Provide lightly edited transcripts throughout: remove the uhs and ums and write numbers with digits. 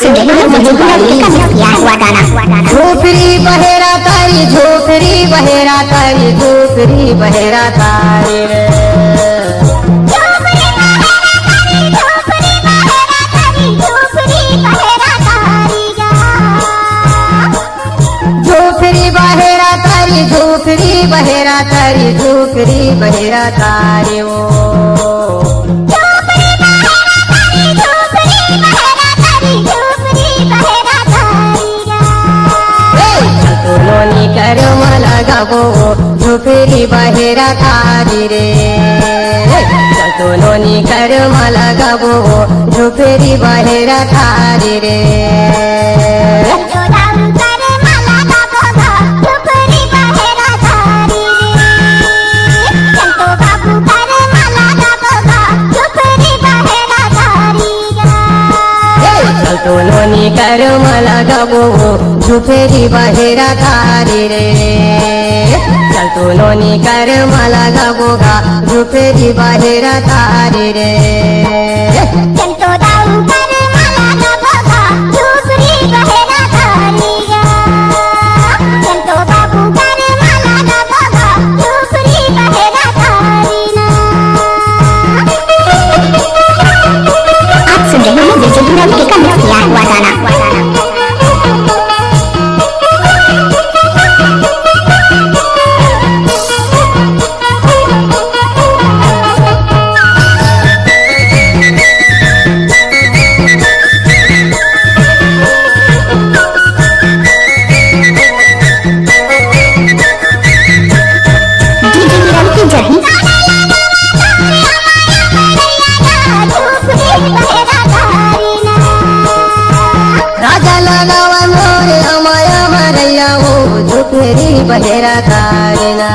सुन रहे हैं झोपड़ी का किया हुआ गाना। झोपड़ी बहेरा तारी, झोपड़ी बहेरा तारी, झोपड़ी बहेरा तारी रे। झोपड़ी बहेरा तारी, झोपड़ी बहेरा तारी, झोपड़ी बहेरा तारी ओ। लोनी कर मला गाबो झोपड़ी बहेरा तारी रे। तो लोनी कर मला गाबो झोपड़ी बहेरा तारी रे। तो लोनी कर मला गाबो झोपड़ी बहेरा तारी रे। चल तो लोनी कर मला गाबो गा झोपड़ी बहेरा तारी रे। चल तो दाऊ कर मला गाबो गा झोपड़ी बहेरा तारी गा। चल तो बाबू कर मला गाबो गा झोपड़ी बहेरा तारी ना। आप सुन रहे हैं झोपड़ी का किया हुआ गाना। झोपड़ी बहेरा तारी ना।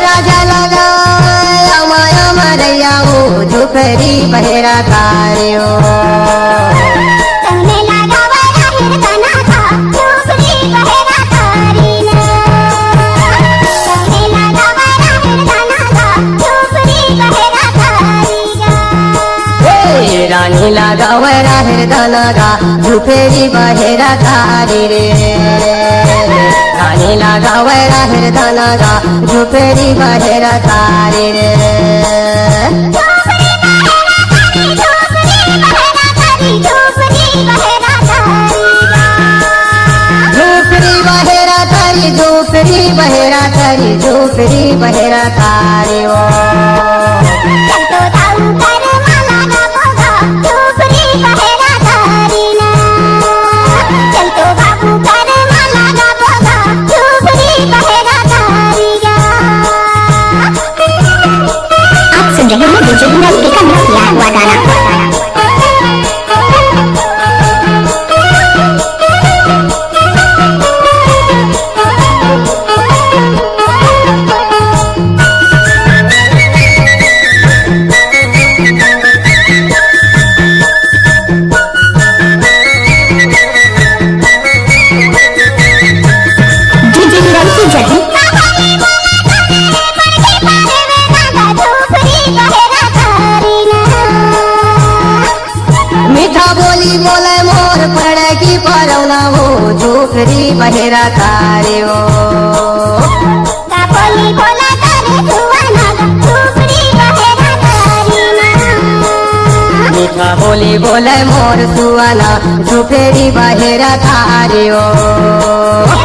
राजा लगा माया मरैया ओ झोपड़ी बहेरा तारी ओ। रानी लगावे राहिर दानागा झोपड़ी बहेरा तारी रे। रानी लगावे राहिर दानागा झोपड़ी बहेरा तारी रे। झोपड़ी बहेरा तारी, झोपड़ी बहेरा तारी, झोपड़ी बहेरा तारी ओ। आप सुन रहे हैं झोपड़ी का किया हुआ गाना। बोले मोर पड़े की परौना हो झोपड़ी बहेरा तारी ओ। बोली बोला तारे सुवाना झोपड़ी बहेरा तारी ना। मीठा बोली बोले मोर सुवाना झोपड़ी बहेरा तारी ओ।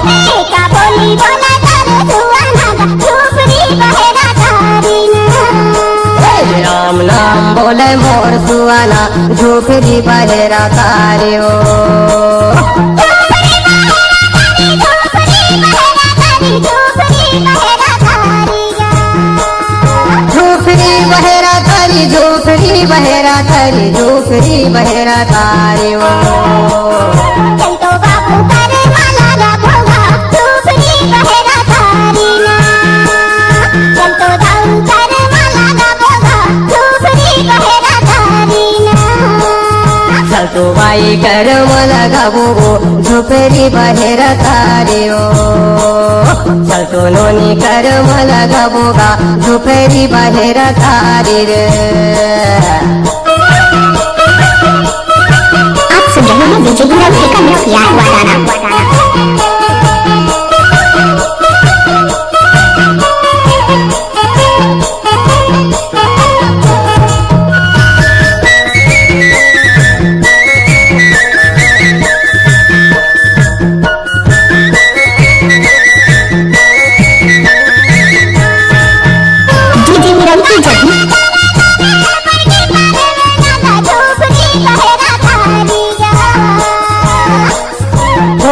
मीठा बोली बोला तारे सुवाना झोपड़ी बहेरा तारी ना। राम नाम बोले मोर सुवाना झोपड़ी बहेरा तारी ओ। झोपड़ी बहेरा तारी, झोपड़ी बहेरा तारी, झोपड़ी बहेरा तारी ओ। चल तो बाबू कर मला गाबो गा झोपड़ी बहेरा तारी ना। चल तो दाऊ कर मला गाबो गा झोपड़ी बहेरा तारी ना। चल तो बाई कर मला गाबो झोपड़ी बहेरा तारी ओ। चलतो नोनी कर मला गबोगा झोपेरी बाहेर तारी रे। आप सुन रहे हैं डीजे विनोद का किया हुआ गाना।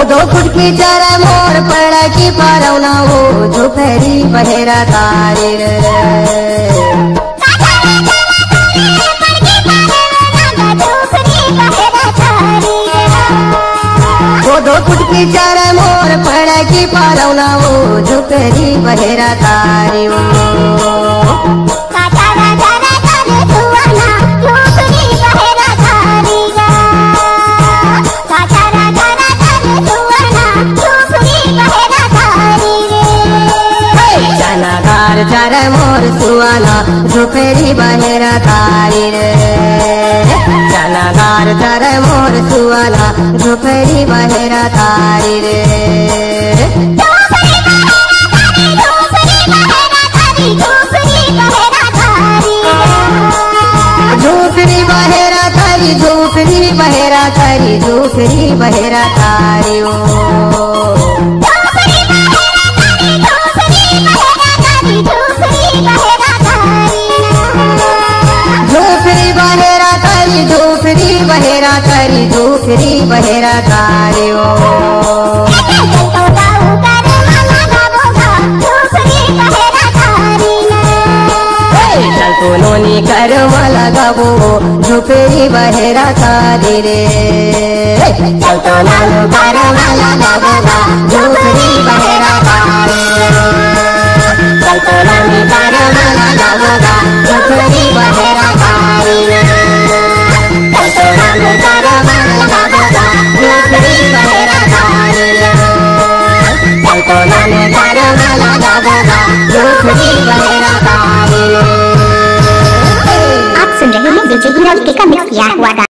दो फुट की चारा मोर पड़ा की पारौना हो झोपेरी बहेरा तारी रे। दो फुट की चारा मोर पड़ा की पारौना हो झोपेरी बहेरा तारी हो। चार मोर सुआना झोपेरी बहेरा तारी रे। चनागार चार मोर सुआना झोपेरी बहेरा तारी रे। झोपड़ी बहेरा तारी झोपड़ी बहेरा तारी झोपड़ी बहेरा तारी ओ। बहेरा तारी झोपड़ी बहेरा तारी ओ। चलतो नोनी कर मला गबो झोपड़ी बहेरा तारी रे। चलतो नोनी कर मला गबो झोपड़ी बहेरा तारी रे। चलतो नोनी कर मला गबो झोपड़ी बहेरा तारी रे। आप सुन रहे हैं डीजे विनोद का मिक्स किया हुआ गाना।